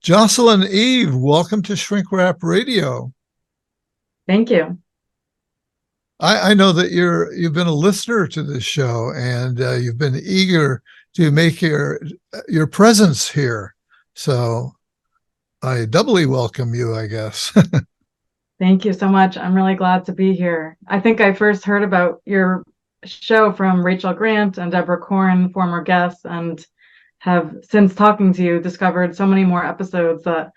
Jocelyn Eve, welcome to Shrink Wrap Radio. Thank you. I know that you've been a listener to this show, and you've been eager to make your presence here. So I doubly welcome you, I guess. Thank you so much. I'm really glad to be here. I think I first heard about your show from Rachel Grant and Deborah Korn, former guests, and have since talking to you discovered so many more episodes that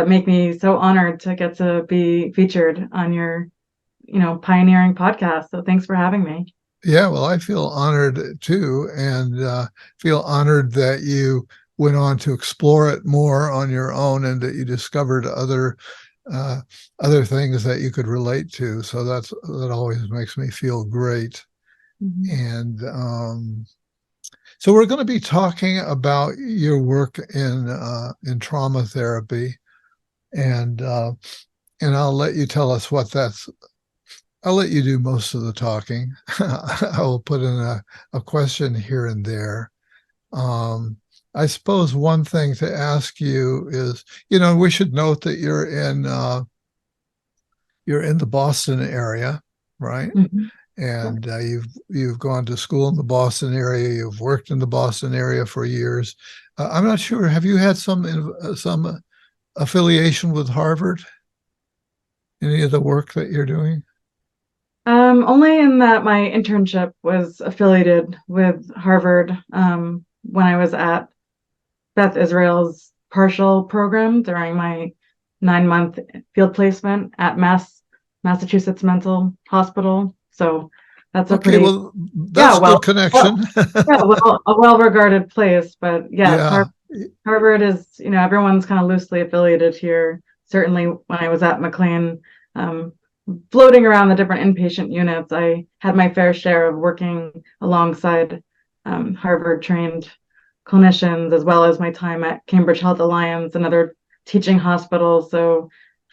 make me so honored to get to be featured on your pioneering podcast. So thanks for having me. Yeah, well, I feel honored too, and feel honored that you went on to explore it more on your own and that you discovered other things that you could relate to. So that always makes me feel great. Mm-hmm. And so we're going to be talking about your work in trauma therapy, and I'll let you tell us what that's. I'll let you do most of the talking. I will put in a question here and there. I suppose one thing to ask you is, we should note that you're in the Boston area, right? Mm-hmm. And you've gone to school in the Boston area. You've worked in the Boston area for years. I'm not sure. Have you had some affiliation with Harvard? Any of the work that you're doing? Only in that my internship was affiliated with Harvard when I was at Beth Israel's partial program during my 9-month field placement at Massachusetts Mental Hospital. So that's Okay, well, that's a good connection. a well-regarded place. But yes, Yeah. Harvard is, everyone's kind of loosely affiliated here. Certainly when I was at McLean, floating around the different inpatient units, I had my fair share of working alongside Harvard-trained clinicians, as well as my time at Cambridge Health Alliance and other teaching hospitals. So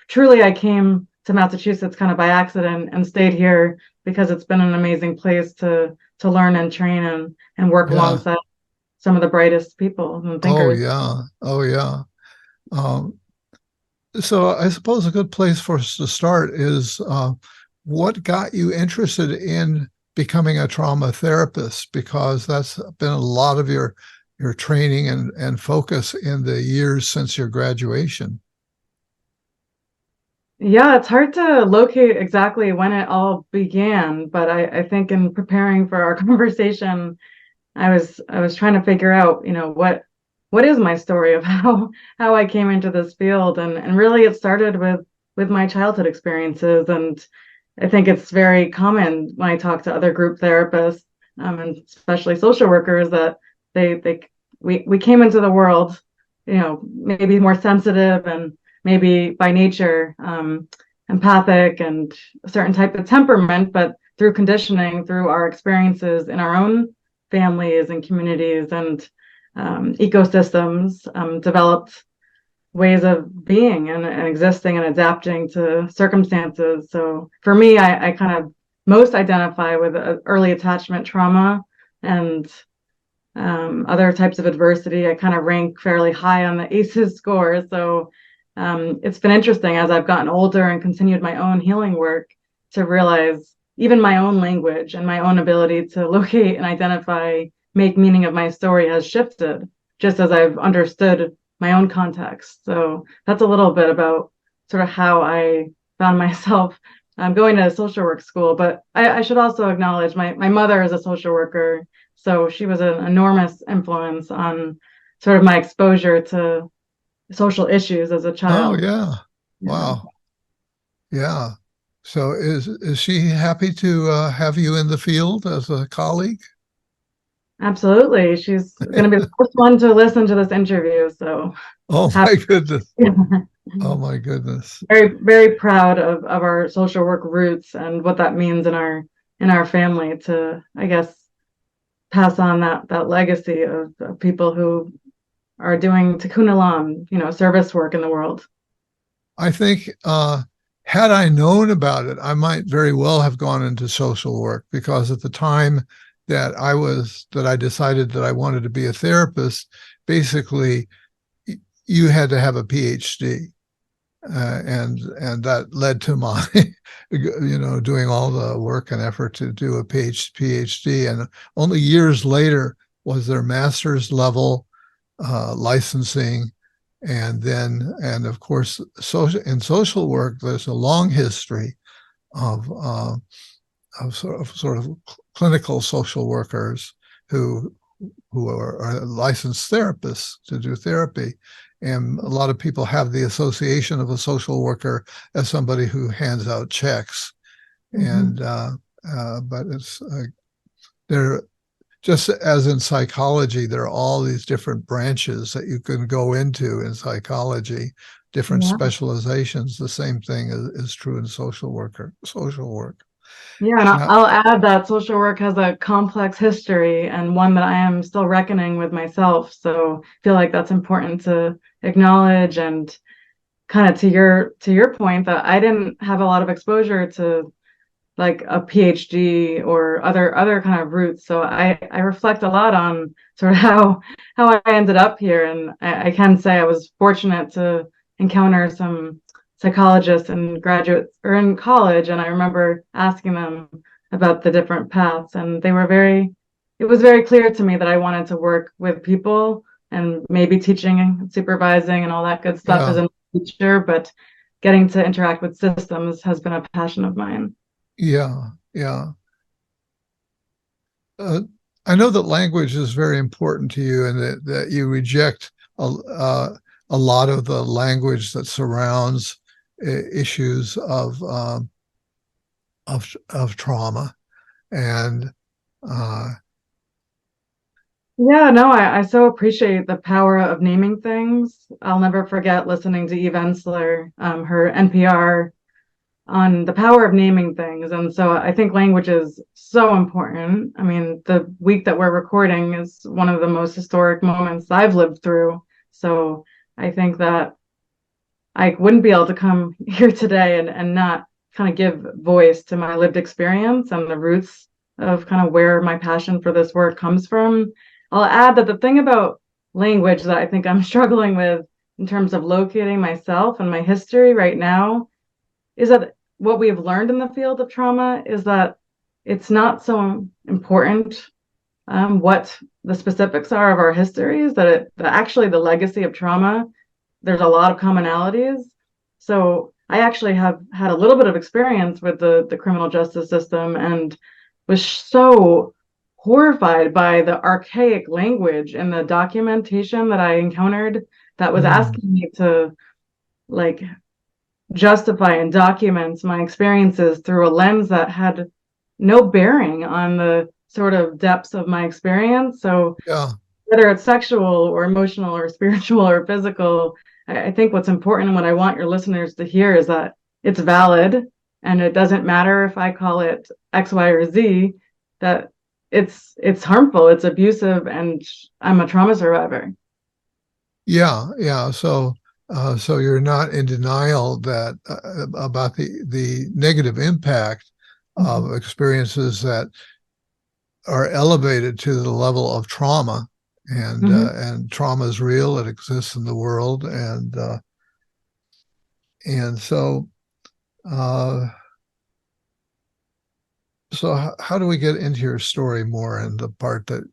truly, I came to Massachusetts kind of by accident and stayed here because it's been an amazing place to learn and train and work alongside some of the brightest people and thinkers. Oh yeah. So I suppose a good place for us to start is what got you interested in becoming a trauma therapist? Because that's been a lot of your training and focus in the years since your graduation. Yeah, it's hard to locate exactly when it all began, but I think in preparing for our conversation, I was trying to figure out, what is my story of how I came into this field, and really it started with my childhood experiences, and I think it's very common when I talk to other group therapists, and especially social workers, that we came into the world, maybe more sensitive and maybe by nature empathic and a certain type of temperament, but through conditioning, through our experiences in our own families and communities and ecosystems, developed ways of being and existing and adapting to circumstances. So for me, I kind of most identify with early attachment trauma and other types of adversity. I kind of rank fairly high on the ACEs score. So it's been interesting as I've gotten older and continued my own healing work to realize even my own language and my own ability to locate and identify, make meaning of my story has shifted just as I've understood my own context. So that's a little bit about sort of how I found myself going to social work school. But I should also acknowledge my mother is a social worker. So she was an enormous influence on sort of my exposure to social issues as a child. Oh yeah. Wow. Yeah. So is she happy to have you in the field as a colleague? Absolutely. She's going to be the first one to listen to this interview. So Oh my goodness. Oh my goodness. Very, very proud of our social work roots and what that means in our family to, I guess, pass on that legacy of people who are doing tikkun olam, service work in the world. I think had I known about it, I might very well have gone into social work, because at the time that I decided that I wanted to be a therapist, basically you had to have a PhD, and that led to my, doing all the work and effort to do a PhD. And only years later was there master's level licensing, and then, and of course, in social work, there's a long history of sort of clinical social workers who are licensed therapists to do therapy. And a lot of people have the association of a social worker as somebody who hands out checks. Mhm. And but it's there, just as in psychology, there are all these different branches that you can go into in psychology, different Yeah. specializations. The same thing is true in social work. Yeah, and Now, I'll add that social work has a complex history and one that I am still reckoning with myself. So I feel like that's important to acknowledge, and kind of to your point that I didn't have a lot of exposure to like a PhD or other kind of routes. So I reflect a lot on sort of how I ended up here, and I can say I was fortunate to encounter some psychologists and graduates or in college, and I remember asking them about the different paths, and they were very. It was very clear to me that I wanted to work with people, and maybe teaching and supervising and all that good stuff is yeah, in the future, but getting to interact with systems has been a passion of mine. yeah. uh, I know that language is very important to you, and that you reject a lot of the language that surrounds issues of trauma. And uh, Yeah, no, I so appreciate the power of naming things. I'll never forget listening to Eve Ensler, her NPR on the power of naming things. And so I think language is so important. I mean, the week that we're recording is one of the most historic moments I've lived through. So I think that I wouldn't be able to come here today and not kind of give voice to my lived experience and the roots of kind of where my passion for this work comes from. I'll add that the thing about language that I think I'm struggling with in terms of locating myself and my history right now is that what we've learned in the field of trauma is that it's not so important what the specifics are of our histories, that actually the legacy of trauma, there's a lot of commonalities. So I actually have had a little bit of experience with the criminal justice system and was so horrified by the archaic language and the documentation that I encountered that was mm, asking me to like justify and document my experiences through a lens that had no bearing on the sort of depths of my experience. So yeah, whether it's sexual or emotional or spiritual or physical, I think what's important and what I want your listeners to hear is that it's valid, and it doesn't matter if I call it X, Y, or Z, that it's harmful, it's abusive, and I'm a trauma survivor. yeah. So you're not in denial that about the negative impact Mhm. of experiences that are elevated to the level of trauma. Mhm. And trauma is real, it exists in the world. And so uh how do we get into your story more, and the part that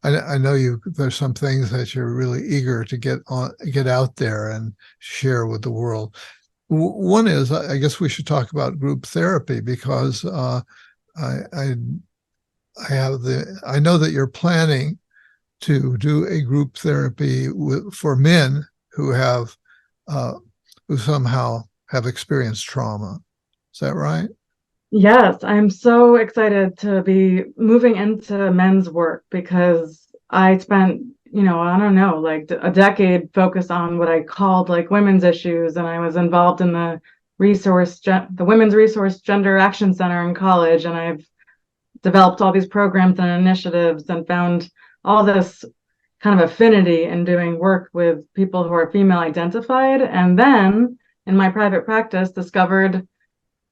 I know you, there's some things that you're really eager to get out there and share with the world. One is, I guess we should talk about group therapy, because I, I I know that you're planning to do a group therapy for men who have uh, who somehow have experienced trauma. Is that right? Yes, I'm so excited to be moving into men's work because I spent, I don't know, like a decade focused on what I called like women's issues, and I was involved in the Women's Resource Gender Action Center in college, and I've developed all these programs and initiatives and found all this kind of affinity in doing work with people who are female identified, and then in my private practice discovered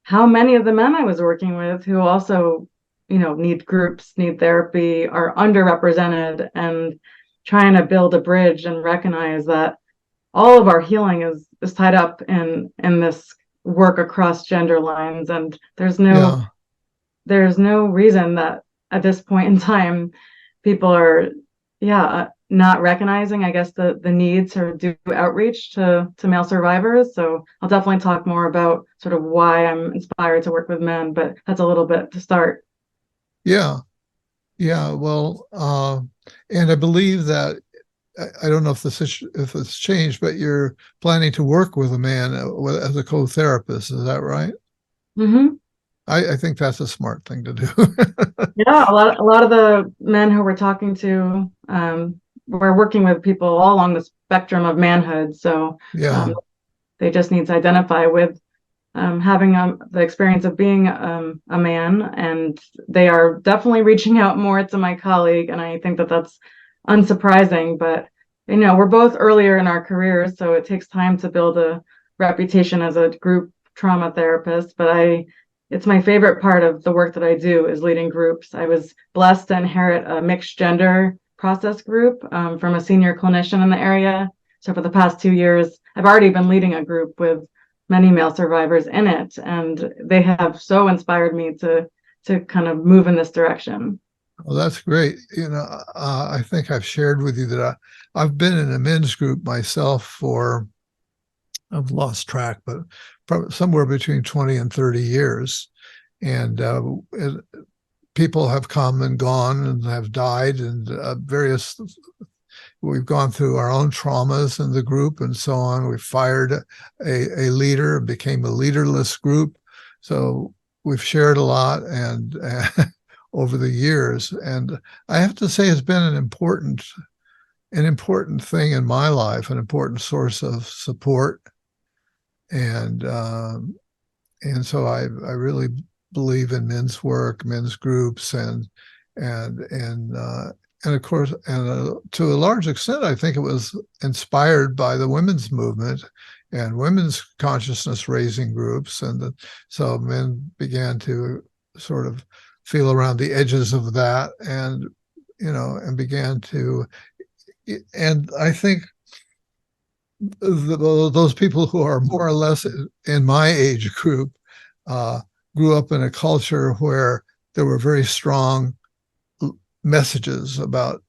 how many of the men I was working with who also, need groups, need therapy, are underrepresented, and trying to build a bridge and recognize that all of our healing is tied up in this work across gender lines, and Yeah. there's no reason that at this point in time people are, yeah, not recognizing, I guess, the need to do outreach to male survivors. So I'll definitely talk more about sort of why I'm inspired to work with men, but that's a little bit to start. Yeah. Yeah. Well, and I believe that I don't know if if it's changed, but you're planning to work with a man as a co-therapist. Is that right? Hmm. I think that's a smart thing to do. Yeah, a lot of the men who we're talking to, we're working with people all along the spectrum of manhood. So um, Yeah. they just need to identify with having the experience of being a man, and they are definitely reaching out more to my colleague, and I think that that's unsurprising. But we're both earlier in our careers, so it takes time to build a reputation as a group trauma therapist. But it's my favorite part of the work that I do is leading groups. I was blessed to inherit a mixed gender process group from a senior clinician in the area. So for the past 2 years, I've already been leading a group with many male survivors in it, and they have so inspired me to kind of move in this direction. Well, that's great. I think I've shared with you that I've been in a men's group myself for, I've lost track, but probably somewhere between 20 and 30 years. And people have come and gone and have died, and we've gone through our own traumas in the group and so on. We fired a leader, became a leaderless group. So we've shared a lot and over the years. And I have to say it's been an important thing in my life, an important source of support. And so I really believe in men's work, men's groups, and and uh, and of course, and to a large extent, I think it was inspired by the women's movement and women's consciousness raising groups, so men began to sort of feel around the edges of that, and began to, and I think those people who are more or less in my age group uh, grew up in a culture where there were very strong messages about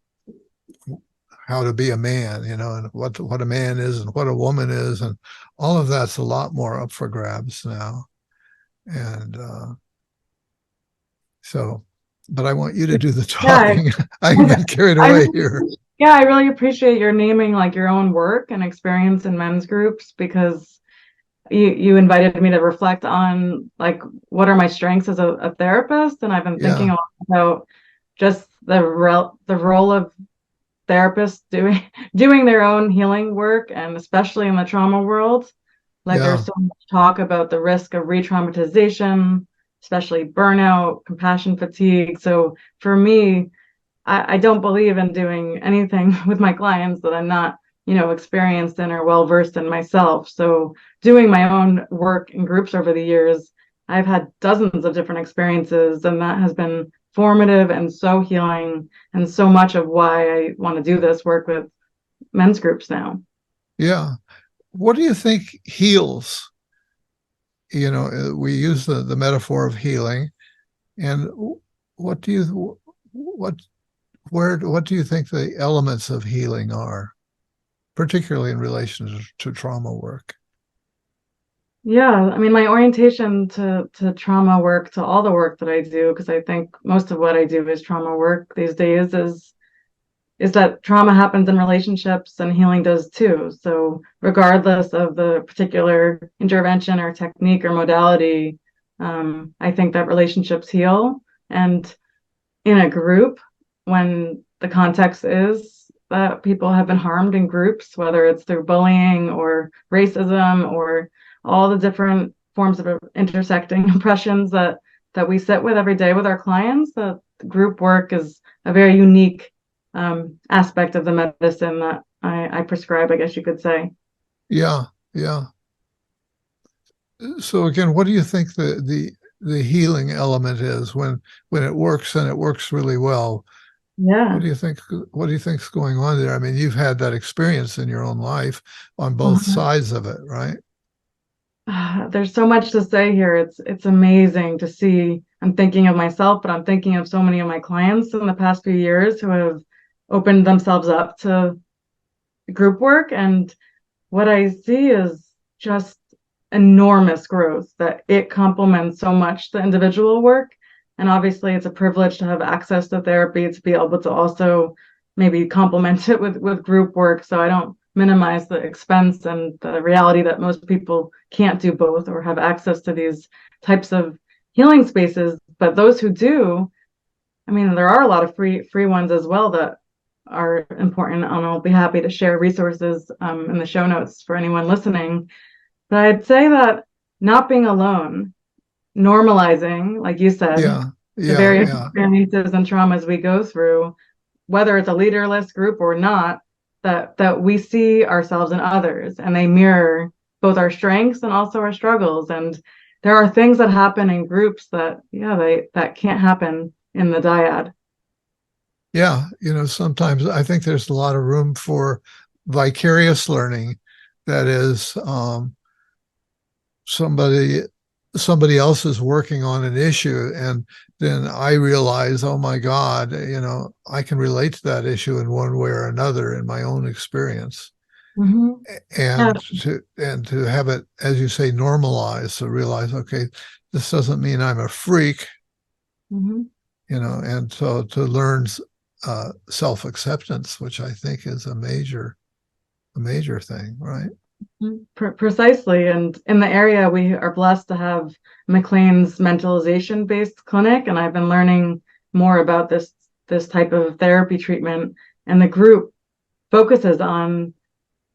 how to be a man, and what a man is and what a woman is, and all of that's a lot more up for grabs now. And so, but I want you to do the Yeah, talking. I can I, get carried I away here. yeah, I really appreciate your naming like your own work and experience in men's groups, because you invited me to reflect on like what are my strengths as a therapist, and I've been thinking Yeah, a lot about just the role of therapists doing doing their own healing work, and especially in the trauma world. Like there's yeah, so much talk about the risk of re-traumatization, especially burnout, compassion fatigue. So for me, I don't believe in doing anything with my clients that I'm not, experienced in or well versed in myself. So doing my own work in groups over the years, I've had dozens of different experiences, and that has been formative and so healing, and so much of why I want to do this work with men's groups now. yeah. What do you think heals? We use the metaphor of healing, and what do you what what do you think the elements of healing are, particularly in relation to trauma work? Yeah, I mean, my orientation to trauma work, to all the work that I do, because I think most of what I do is trauma work these days, is that trauma happens in relationships and healing does too. So regardless of the particular intervention or technique or modality, I think that relationships heal. And in a group, when the context is that people have been harmed in groups, whether it's through bullying or racism or all the different forms of intersecting oppressions that we sit with every day with our clients, the group work is a very unique aspect of the medicine that I prescribe, I guess you could say. Yeah, yeah. So again, what do you think the healing element is when it works and it works really well? Yeah. What do you think? What do you think's going on there? I mean, you've had that experience in your own life on both Mhm. sides of it, right? There's so much to say here. It's amazing to see. I'm thinking of myself, but I'm thinking of so many of my clients in the past few years who have opened themselves up to group work. And what I see is just enormous growth, that it complements so much the individual work. And obviously, it's a privilege to have access to therapy to be able to also maybe complement it with group work. So I don't minimize the expense and the reality that most people can't do both or have access to these types of healing spaces. But those who do, I mean, there are a lot of free ones as well that are important, and I'll be happy to share resources in the show notes for anyone listening. But I'd say that not being alone, normalizing, like you said, Yeah, the yeah, various yeah, experiences and traumas we go through, whether it's a leaderless group or not, that we see ourselves in others and they mirror both our strengths and also our struggles. And there are things that happen in groups that, yeah, they that can't happen in the dyad. yeah. Sometimes I think there's a lot of room for vicarious learning. That is, somebody somebody else is working on an issue, and then I realize, oh my God, I can relate to that issue in one way or another in my own experience. Mm-hmm. Yeah. And to have it, as you say, normalize, so realize, okay, this doesn't mean I'm a freak, Mm-hmm. and so to learn self-acceptance, which I think is a major thing, right? Precisely. And in the area, we are blessed to have McLean's mentalization based clinic. And I've been learning more about this type of therapy treatment. And the group focuses on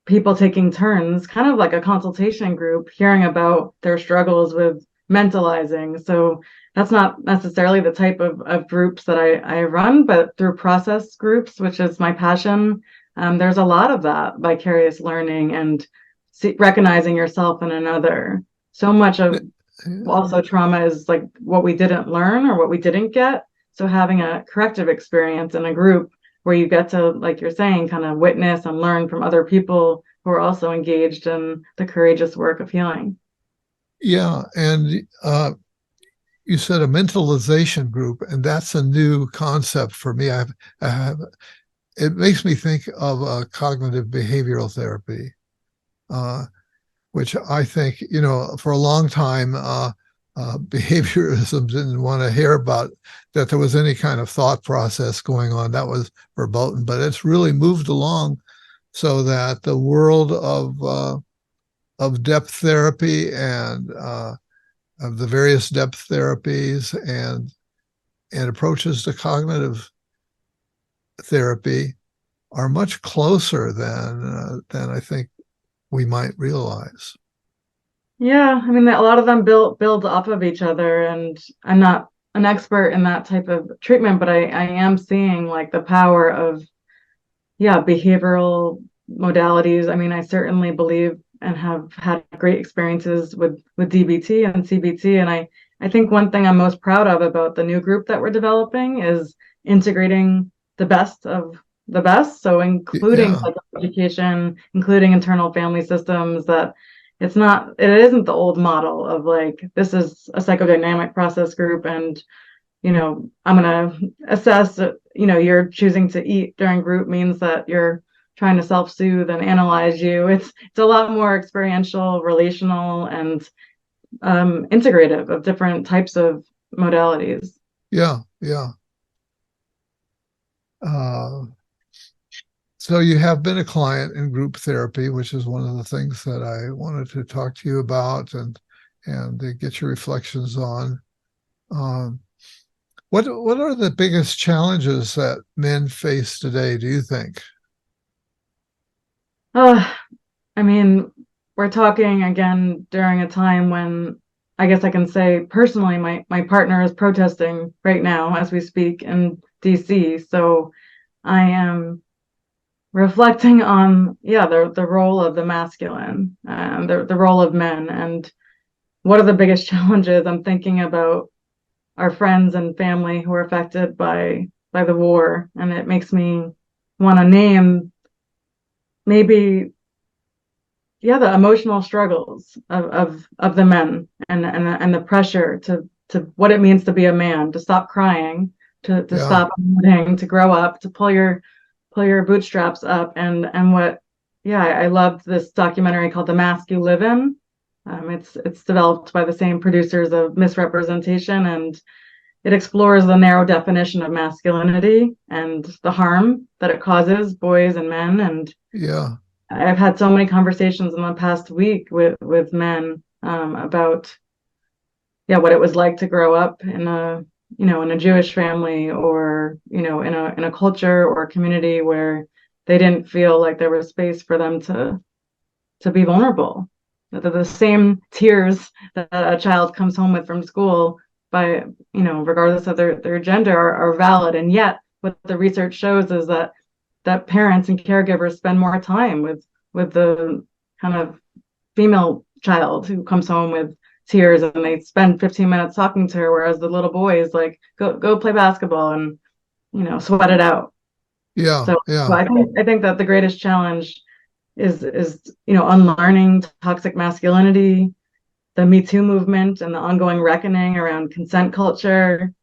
people taking turns, kind of like a consultation group, hearing about their struggles with mentalizing. So that's not necessarily the type of groups that I run, but through process groups, which is my passion, there's a lot of that vicarious learning and recognizing yourself in another. So much of Yeah. also trauma is like what we didn't learn or what we didn't get. So having a corrective experience in a group where you get to, like you're saying, kind of witness and learn from other people who are also engaged in the courageous work of healing. Yeah, and you said a mentalization group, and that's a new concept for me. It makes me think of cognitive behavioral therapy, uh, which I think, for a long time, behaviorism didn't want to hear about that there was any kind of thought process going on. That was verboten, but it's really moved along so that the world of depth therapy and of the various depth therapies and approaches to cognitive therapy are much closer than I think we might realize. Yeah, I mean, a lot of them build off of each other, and I'm not an expert in that type of treatment, but I am seeing like the power of, yeah, behavioral modalities. I mean, I certainly believe and have had great experiences with DBT and CBT, and I think one thing I'm most proud of about the new group that we're developing is integrating the best of the best, so including Yeah, psychoeducation, including internal family systems. That it isn't the old model of like this is a psychodynamic process group and I'm going to assess, you're choosing to eat during group means that you're trying to self-soothe and analyze you. It's a lot more experiential, relational, and integrative of different types of modalities. yeah, yeah. Uh, so you have been a client in group therapy, which is one of the things that I wanted to talk to you about and to get your reflections on. Um, what are the biggest challenges that men face today, do you think? Uh, I mean, we're talking again during a time when I guess I can say personally, my partner is protesting right now as we speak in DC. So I am reflecting on, yeah, the role of the masculine and the role of men, and what are the biggest challenges. I'm thinking about our friends and family who are affected by by the war, and it makes me want to name maybe, yeah, the emotional struggles of the men, and the pressure to what it means to be a man, to stop crying, to Yeah. stop emoting, to grow up, to pull your bootstraps up, and what, yeah, I loved this documentary called The Mask You Live In. It's developed by the same producers of Misrepresentation, and it explores the narrow definition of masculinity and the harm that it causes boys and men. And Yeah. I've had so many conversations in the past week with men, about, yeah, what it was like to grow up in a Jewish family, or in a culture or a community where they didn't feel like there was space for them to be vulnerable. The same tears that a child comes home with from school, by regardless of their gender, are valid, and yet what the research shows is that parents and caregivers spend more time with the kind of female child who comes home with tears, and they spend 15 minutes talking to her, whereas the little boy is like, go play basketball and sweat it out. Yeah. So, Yeah. I think that the greatest challenge is unlearning toxic masculinity, the Me Too movement and the ongoing reckoning around consent culture,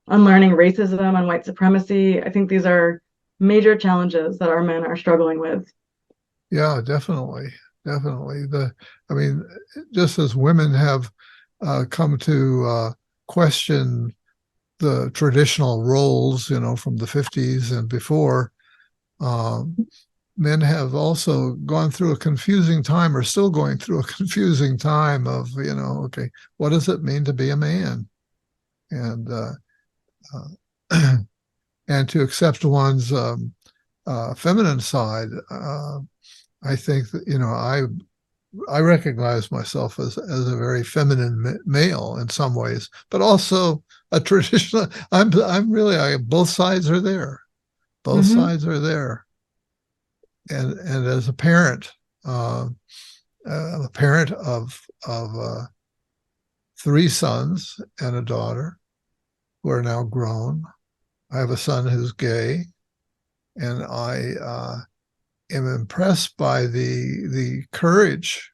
unlearning racism and white supremacy. I think these are major challenges that our men are struggling with. Yeah, definitely. Definitely. I mean, just as women have come to question the traditional roles, from the 50s and before, um, men have also gone through a confusing time, or still going through a confusing time of, okay, what does it mean to be a man? And and to accept one's feminine side. I think that, I recognize myself as a very feminine male in some ways, but also a traditional. I'm really, both sides are there. Both Mm-hmm. sides are there. And as a parent, uh, I'm a parent of three sons and a daughter who are now grown. I have a son who's gay, and I am impressed by the courage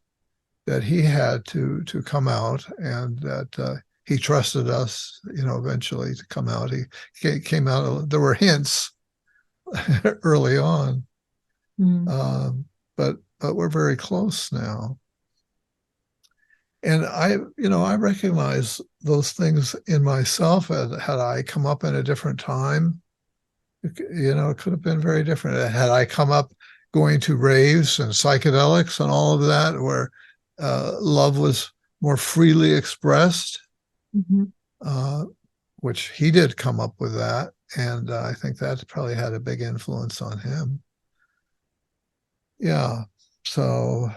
that he had to come out, and that he trusted us, eventually to come out. He came out. There were hints early on, Mm-hmm. um, but we're very close now. And I recognize those things in myself. Had I come up in a different time, it could have been very different. Had I come up going to raves and psychedelics and all of that, where love was more freely expressed, Mm-hmm. uh, which he did come up with that. And I think that probably had a big influence on him. Yeah. So,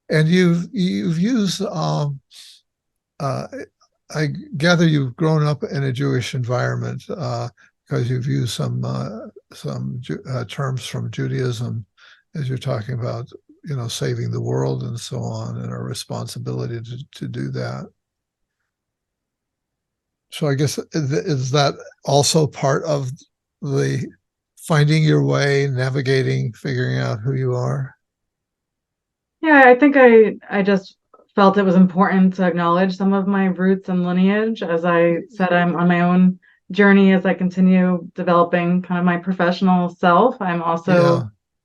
and you've used, uh, I gather you've grown up in a Jewish environment, because you've used some terms from Judaism as you're talking about, saving the world and so on, and our responsibility to do that. So I guess, is that also part of the finding your way, navigating, figuring out who you are? Yeah, I think I just felt it was important to acknowledge some of my roots and lineage. As I said, I'm on my own journey as I continue developing kind of my professional self. I'm also Yeah,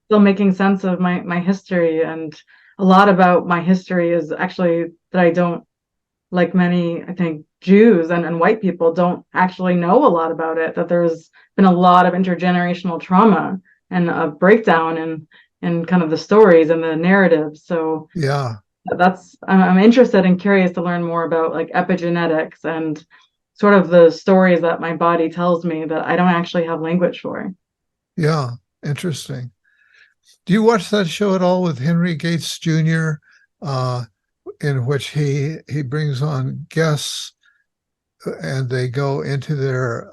still making sense of my history, and a lot about my history is actually that I don't, like many, I think, Jews and white people, don't actually know a lot about it, that there's been a lot of intergenerational trauma and a breakdown in kind of the stories and the narratives. So yeah, I'm interested and curious to learn more about like epigenetics and sort of the stories that my body tells me that I don't actually have language for. yeah. Interesting. Do you watch that show at all with Henry Gates Jr., uh, in which he brings on guests, and they go into their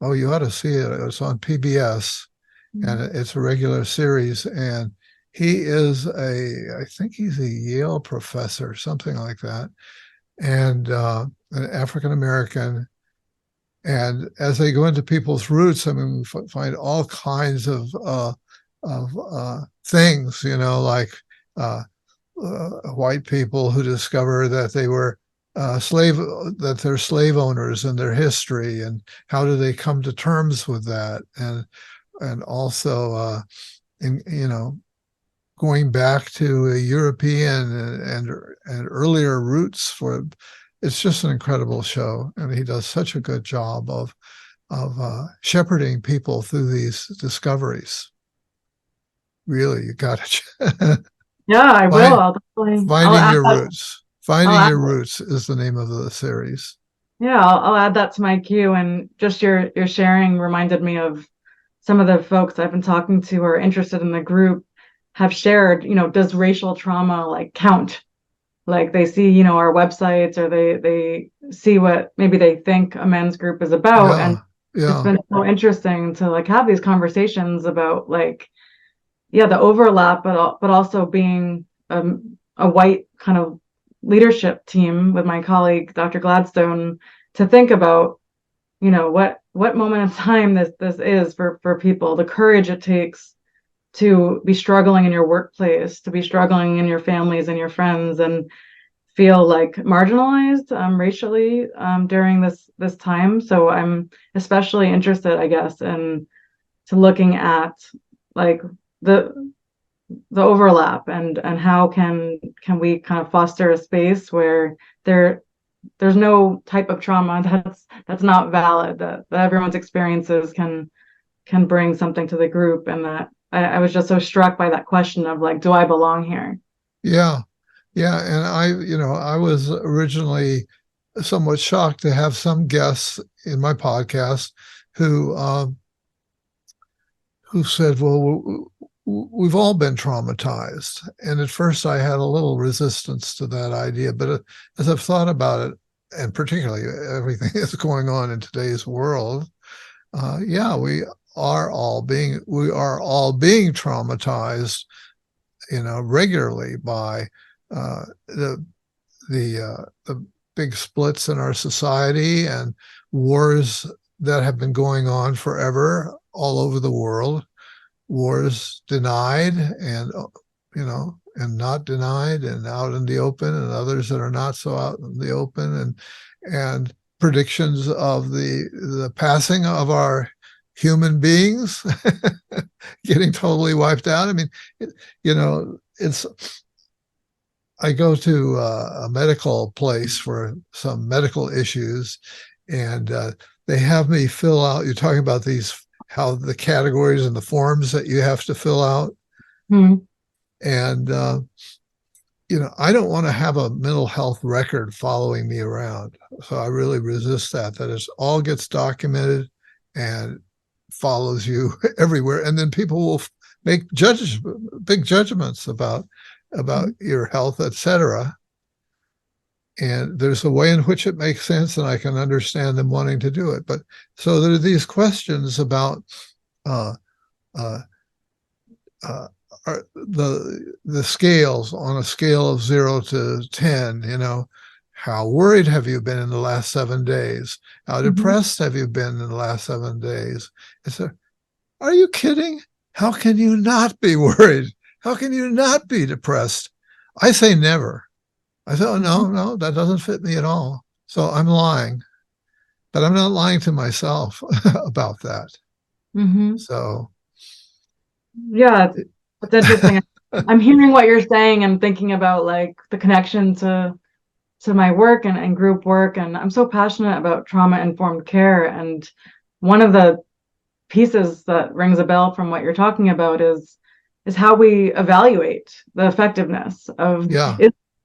oh, you ought to see it. It's on PBS, and it's a regular series. And he is I think he's a Yale professor, something like that, and an African American. And as they go into people's roots, I mean, we find all kinds of things, like uh, white people who discover that they were that they're slave owners in their history, and how do they come to terms with that, and also going back to a European and earlier roots for. It's just an incredible show, and he does such a good job of shepherding people through these discoveries. Really, you got to Yeah, I will. find I'll finding add your that. roots. I'll Finding add your roots is the name of the series. Yeah, I'll add that to my queue. And just your sharing reminded me of some of the folks I've been talking to who are interested in the group have shared, does racial trauma like count? Like they see, our websites, or they see what maybe they think a men's group is about. And Yeah, it's yeah, been so interesting to like have these conversations about like, yeah, the overlap, but also being a white kind of leadership team with my colleague, Dr. Gladstone, to think about, what moment of time this is for people, the courage it takes to be struggling in your workplace, to be struggling in your families and your friends, and feel like marginalized racially during this time. So I'm especially interested, I guess, in to looking at like the the overlap, and how can we kind of foster a space where there's no type of trauma that's not valid, that everyone's experiences can bring something to the group. And that I was just so struck by that question of like, do I belong here? yeah, yeah. And I was originally somewhat shocked to have some guests in my podcast who who said, "Well, we've all been traumatized." And at first, I had a little resistance to that idea, but as I've thought about it, and particularly everything that's going on in today's world, yeah, we are all being traumatized, regularly by the the big splits in our society and wars that have been going on forever all over the world, wars denied and not denied and out in the open, and others that are not so out in the open, and predictions of the passing of our human beings getting totally wiped out. I mean, it's I go to a medical place for some medical issues, and they have me fill out. You're talking about how the categories and the forms that you have to fill out. Hmm. And, I don't want to have a mental health record following me around. So I really resist that it all gets documented and follows you everywhere. And then people will make big judgments about your health, etc. And there's a way in which it makes sense, and I can understand them wanting to do it. But so there are these questions about uh, uh, uh, the scales on a scale of 0 to 10. How worried have you been in the last 7 days? How Hmm. depressed have you been in the last 7 days? It's a, are you kidding? How can you not be worried? How can you not be depressed? I say never. I thought, no, no, that doesn't fit me at all. So I'm lying, but I'm not lying to myself about that. Hmm. So, Yeah, it's interesting. I'm hearing what you're saying and thinking about like the connection to my work and group work. And I'm so passionate about trauma informed care. And one of the pieces that rings a bell from what you're talking about is how we evaluate the effectiveness of yeah,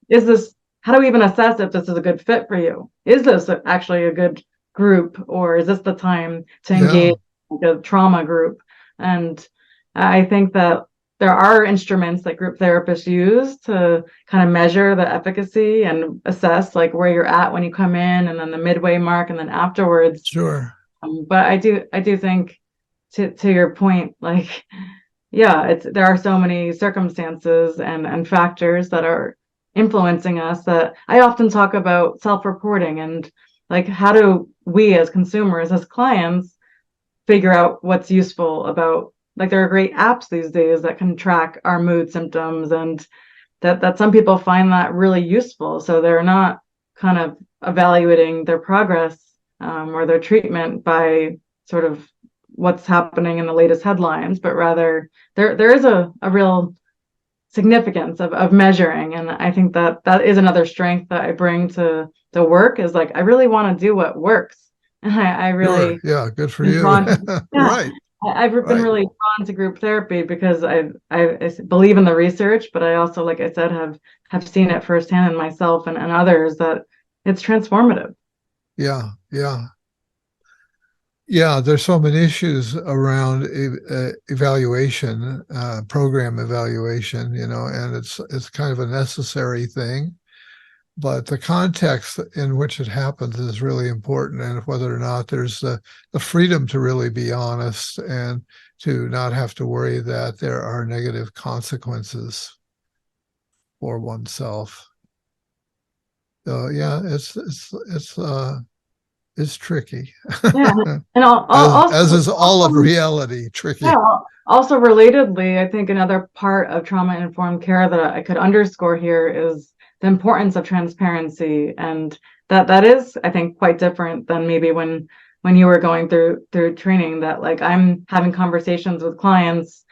is this, how do we even assess if this is a good fit for you? Is this actually a good group, or is this the time to yeah, engage a trauma group? And I think that there are instruments that group therapists use to kind of measure the efficacy and assess like where you're at when you come in, and then the midway mark, and then afterwards. sure. But I do think, to your point, like, yeah, there are so many circumstances and factors that are influencing us, that I often talk about self-reporting, and like, how do we as consumers, as clients, figure out what's useful about, like, there are great apps these days that can track our mood symptoms, and that some people find that really useful. So they're not kind of evaluating their progress, or their treatment by sort of what's happening in the latest headlines, but rather there is a real significance of measuring. And I think that that is another strength that I bring to the work, is like I really want to do what works. And I Sure. really Yeah. Good for been you. drawn to, yeah, Right. I've been Right. really drawn to group therapy because I believe in the research, but I also, like I said, have seen it firsthand in myself and others that it's transformative. Yeah. Yeah. Yeah, there's so many issues around evaluation, program evaluation, and it's kind of a necessary thing. But the context in which it happens is really important, and whether or not there's the freedom to really be honest and to not have to worry that there are negative consequences for oneself. So yeah, it's tricky, Yeah, and as is all of reality yeah, tricky. also relatedly, I think another part of trauma-informed care that I could underscore here is the importance of transparency, and that is, I think, quite different than maybe when you were going through training. That, like, I'm having conversations with clients,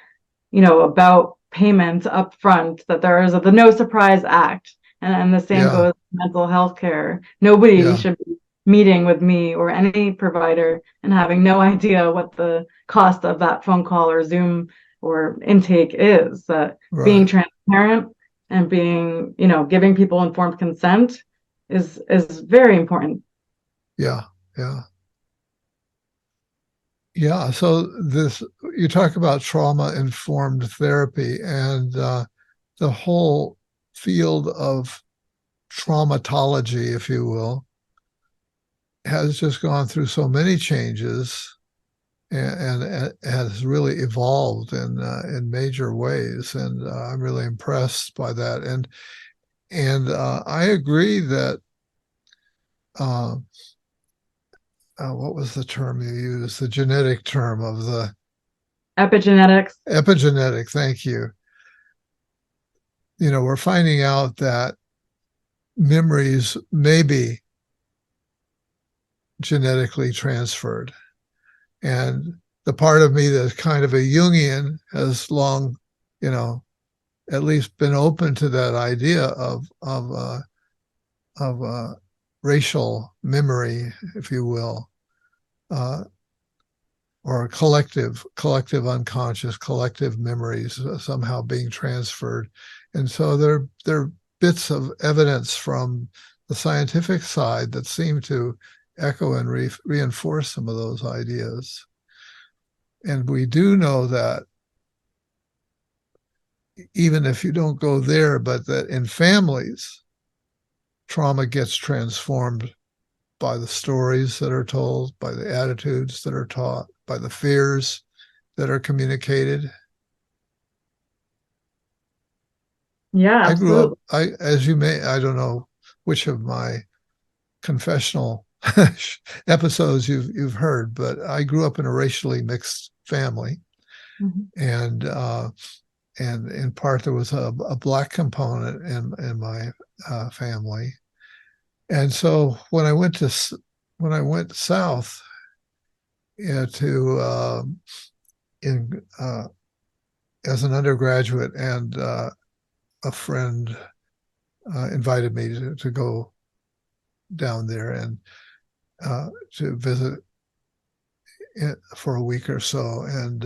about payment up front, that there is the No Surprise Act. And the same Yeah, goes for mental health care. Nobody yeah, should be meeting with me or any provider and having no idea what the cost of that phone call or Zoom or intake is. That being right. transparent and being, giving people informed consent is very important. Yeah, yeah, yeah. So this, you talk about trauma-informed therapy, and the whole field of traumatology, if you will, has just gone through so many changes and has really evolved in major ways, and I'm really impressed by that. And I agree that uh, what was the term you used? The genetic term of the Epigenetics. epigenetic. Thank you. We're finding out that memories may be genetically transferred. And the part of me that's kind of a Jungian has long, you know, at least been open to that idea of racial memory, if you will, uh, or collective unconscious, collective memories somehow being transferred. And so there are bits of evidence from the scientific side that seem to echo and reinforce some of those ideas. And we do know that even if you don't go there, but that in families, trauma gets transformed by the stories that are told, by the attitudes that are taught, by the fears that are communicated. Yeah, I grew up, absolutely. as you may, I don't know which of my confessional episodes you've heard, but I grew up in a racially mixed family, Mhm. and in part there was a black component in my family, and so when I went south, to in as an undergraduate, and a friend invited me to go down there and to visit for a week or so. And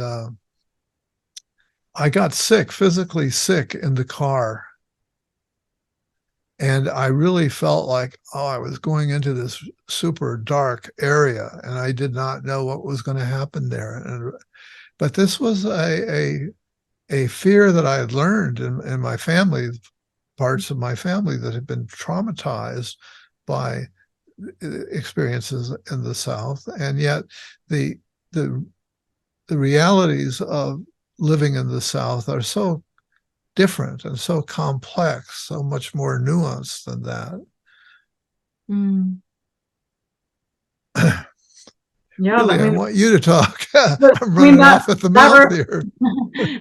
I got sick, physically sick in the car. And I really felt like, oh, I was going into this super dark area and I did not know what was going to happen there. But this was a fear that I had learned in my family, parts of my family that had been traumatized by experiences in the South, and yet the the the realities of living in the South are so different and so complex, so much more nuanced than that. Mm. Yeah, I Really, I mean, want you to talk. but I'm I mean running off at the mouth here.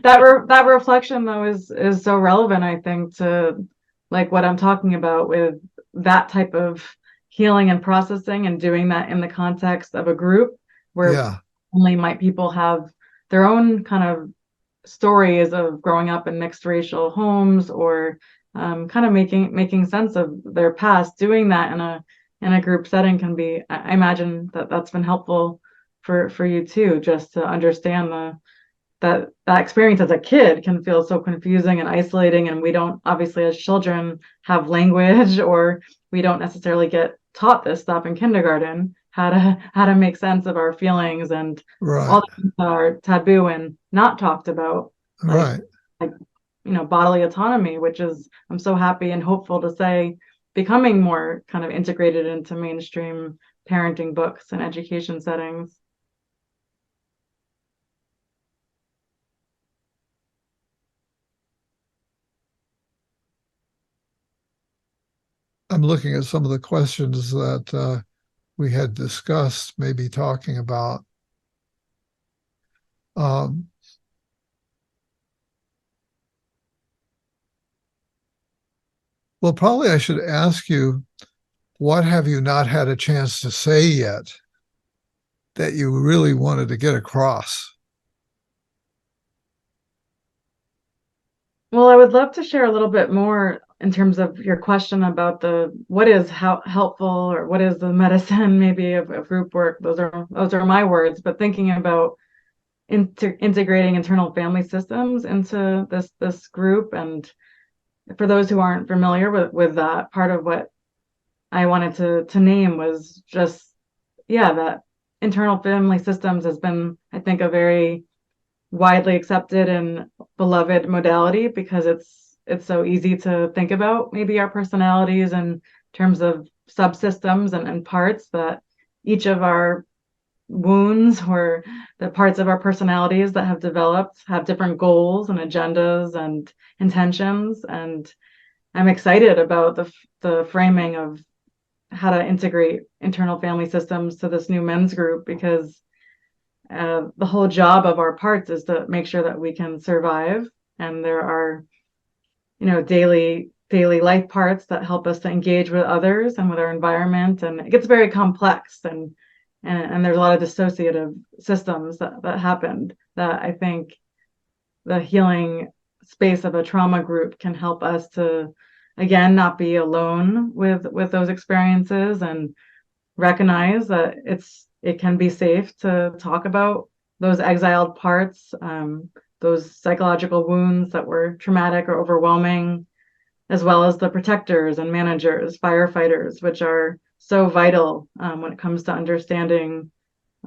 that reflection though is so relevant, I think, to like what I'm talking about with that type of healing and processing and doing that in the context of a group where Yeah, only might people have their own kind of stories of growing up in mixed racial homes or kind of making sense of their past. Doing that in a group setting can be, I imagine that that's been helpful for you too, just to understand that experience as a kid can feel so confusing and isolating, and we don't obviously as children have language, or we don't necessarily get taught this stuff in kindergarten, how to make sense of our feelings and all right, the things that are taboo and not talked about, like right. like bodily autonomy, which is, I'm so happy and hopeful to say, becoming more kind of integrated into mainstream parenting books and education settings. I'm looking at some of the questions that we had discussed, maybe talking about. Um, well, probably I should ask you, what have you not had a chance to say yet that you really wanted to get across? Well, I would love to share a little bit more in terms of your question about the what is how helpful, or what is the medicine maybe of group work. Those are my words, but thinking about integrating internal family systems into this group. And for those who aren't familiar with that, part of what I wanted to name was just, yeah, that internal family systems has been, I think, a very widely accepted and beloved modality because it's so easy to think about maybe our personalities in terms of subsystems and parts, that each of our wounds or the parts of our personalities that have developed have different goals and agendas and intentions. And I'm excited about the framing of how to integrate internal family systems to this new men's group, because the whole job of our parts is to make sure that we can survive. And there are, daily life parts that help us to engage with others and with our environment. And it gets very complex, and there's a lot of dissociative systems that happened, that I think the healing space of a trauma group can help us to, again, not be alone with those experiences, and recognize that it can be safe to talk about those exiled parts, those psychological wounds that were traumatic or overwhelming, as well as the protectors and managers, firefighters, which are so vital when it comes to understanding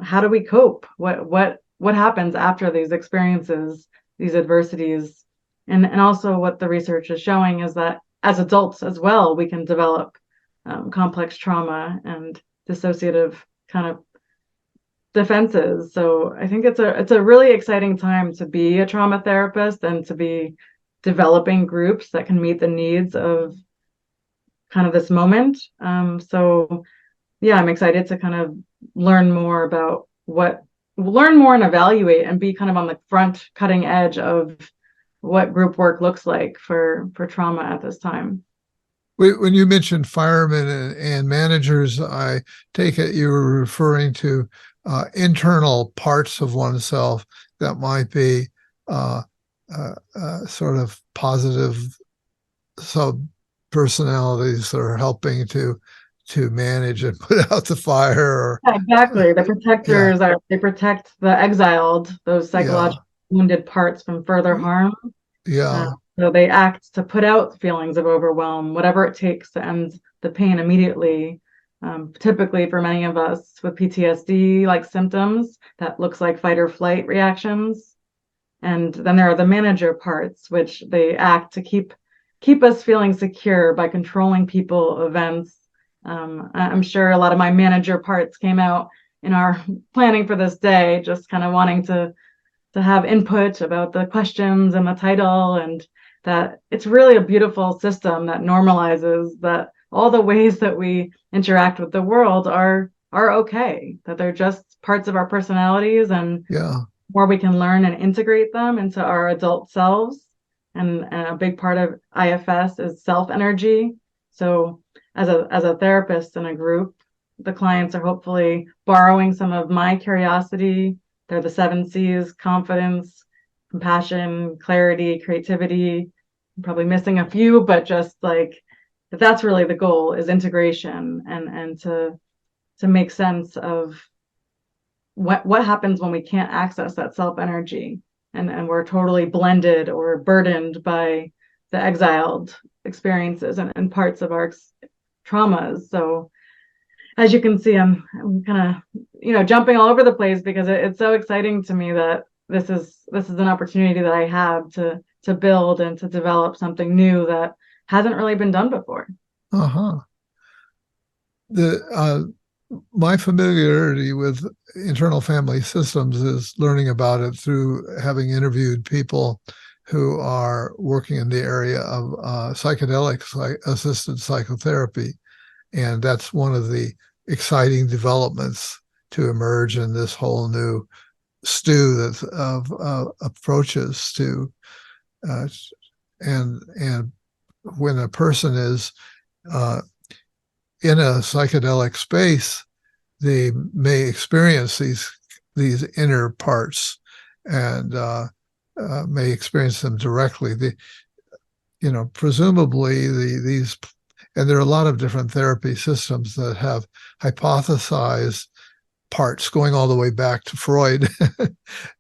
how do we cope, what happens after these experiences, these adversities. And also what the research is showing is that as adults as well, we can develop complex trauma and dissociative kind of defenses. So I think it's a really exciting time to be a trauma therapist and to be developing groups that can meet the needs of kind of this moment. So yeah, I'm excited to kind of learn more about learn more and evaluate and be kind of on the front cutting edge of what group work looks like for trauma at this time. When you mentioned firemen and managers, I take it you were referring to internal parts of oneself that might be uh, sort of positive sub personalities that are helping to manage and put out the fire. Yeah, exactly. The Yeah, protectors are, they protect the exiled, those yeah, psychologically wounded parts from further harm. Uh, yeah. so they act to put out feelings of overwhelm, whatever it takes to end the pain immediately. Typically, for many of us with PTSD like symptoms, that looks like fight or flight reactions. And then there are the manager parts, which they act to keep us feeling secure by controlling people, events. I'm sure a lot of my manager parts came out in our planning for this day, just kind of wanting to have input about the questions and the title, and that it's really a beautiful system that normalizes that all the ways that we interact with the world are are okay, that they're just parts of our personalities, and Yeah. more we can learn and integrate them into our adult selves. And a big part of IFS is self energy. So as a therapist in a group, the clients are hopefully borrowing some of my curiosity. They're the seven C's: confidence, compassion, clarity, creativity. I'm probably missing a few, but just like that's really the goal, is integration, and to make sense of what happens when we can't access that self energy, and we're totally blended or burdened by the exiled experiences and parts of our traumas. So as you can see, I'm kind of jumping all over the place because it's so exciting to me that this is an opportunity that I have to build and to develop something new that hasn't really been done before. Uh-huh. The My familiarity with internal family systems is learning about it through having interviewed people who are working in the area of assisted psychotherapy. And that's one of the exciting developments to emerge in this whole new stew that's of approaches to uh, and when a person is uh, in a psychedelic space, they may experience these inner parts and may experience them directly. Presumably these, and there are a lot of different therapy systems that have hypothesized parts going all the way back to Freud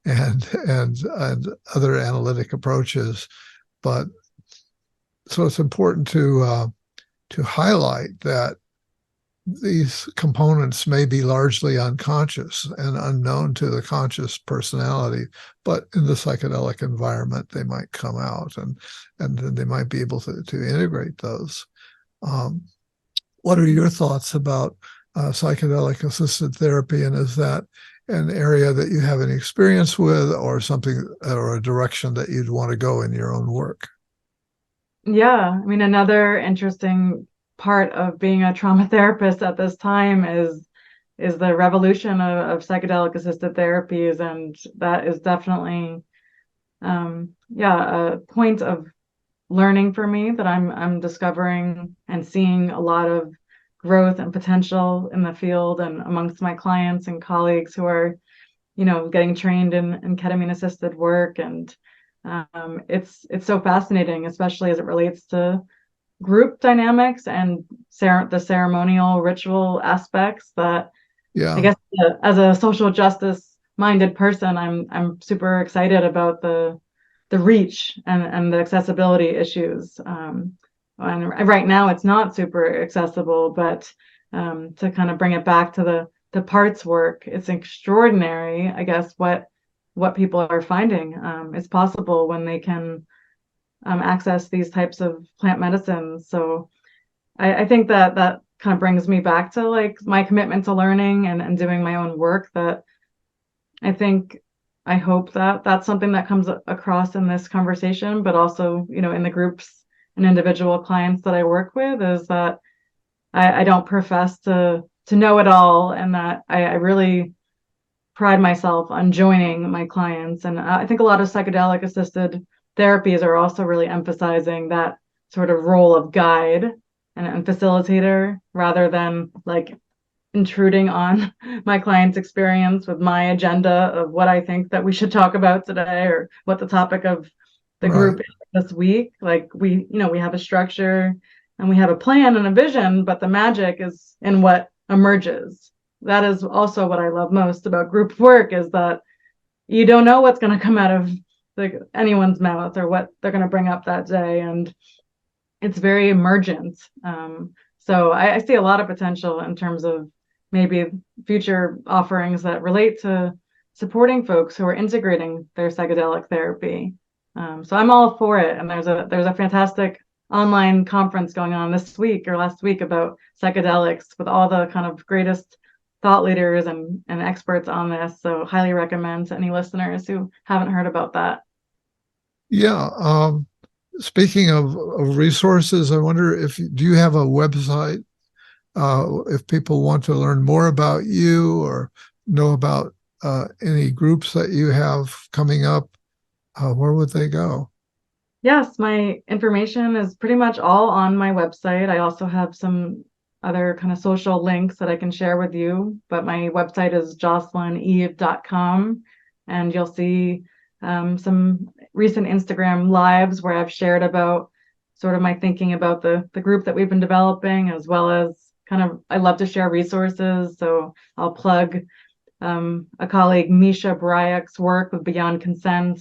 and other analytic approaches. But so it's important to highlight that these components may be largely unconscious and unknown to the conscious personality, but in the psychedelic environment, they might come out and then they might be able to integrate those. Um, what are your thoughts about psychedelic assisted therapy, and is that an area that you have any experience with, or something, or a direction that you'd want to go in your own work? Yeah, I mean, another interesting part of being a trauma therapist at this time is the revolution of psychedelic assisted therapies, and that is definitely yeah, a point of learning for me that I'm discovering and seeing a lot of growth and potential in the field and amongst my clients and colleagues who are getting trained in ketamine assisted work. And it's so fascinating, especially as it relates to group dynamics and the ceremonial ritual aspects, that I Yeah, guess as a social justice minded person, I'm super excited about the reach and the accessibility issues. And right now it's not super accessible, but to kind of bring it back to the parts work, it's extraordinary, I guess, what people are finding is possible when they can access these types of plant medicines. So I think that kind of brings me back to like my commitment to learning and doing my own work, that I think I hope that that's something that comes across in this conversation, but also, in the groups and individual clients that I work with, is that I don't profess to know it all, and that I really pride myself on joining my clients. And I think a lot of psychedelic assisted therapies are also really emphasizing that sort of role of guide and facilitator, rather than like intruding on my client's experience with my agenda of what I think that we should talk about today, or what the topic of the right. group is this week. Like we have a structure and we have a plan and a vision, but the magic is in what emerges. That is also what I love most about group work, is that you don't know what's going to come out of anyone's mouth or what they're going to bring up that day. And it's very emergent. So I see a lot of potential in terms of maybe future offerings that relate to supporting folks who are integrating their psychedelic therapy. So I'm all for it. And there's a fantastic online conference going on this week or last week about psychedelics, with all the kind of greatest thought leaders and experts on this. So highly recommend to any listeners who haven't heard about that. Yeah. Speaking of resources, I wonder if do you have a website if people want to learn more about you or know about any groups that you have coming up, where would they go? Yes, my information is pretty much all on my website. I also have some other kind of social links that I can share with you, but my website is jocelyneve.com, and you'll see some recent Instagram lives where I've shared about sort of my thinking about the group that we've been developing, as well as kind of I love to share resources. So I'll plug a colleague, Misha Bryak's work with Beyond Consent,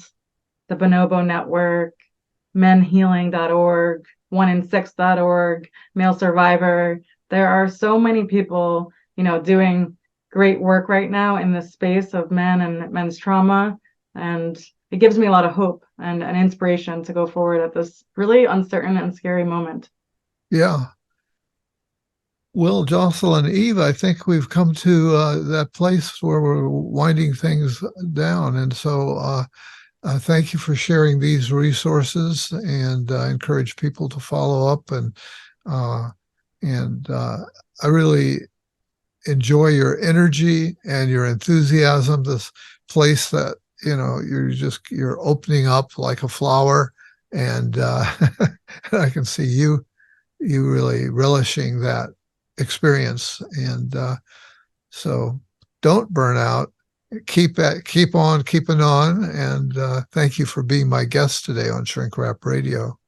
the Bonobo Network, menhealing.org, oneinsix.org, Male Survivor. There are so many people, doing great work right now in the space of men and men's trauma. And it gives me a lot of hope and an inspiration to go forward at this really uncertain and scary moment. Yeah. Well, Jocelyn Eve, I think we've come to that place where we're winding things down. And so thank you for sharing these resources, and encourage people to follow up. Uh, and I really enjoy your energy and your enthusiasm. This place that you're opening up like a flower, and I can see you really relishing that experience. And so don't burn out. Keep on keeping on. And thank you for being my guest today on Shrink Rap Radio.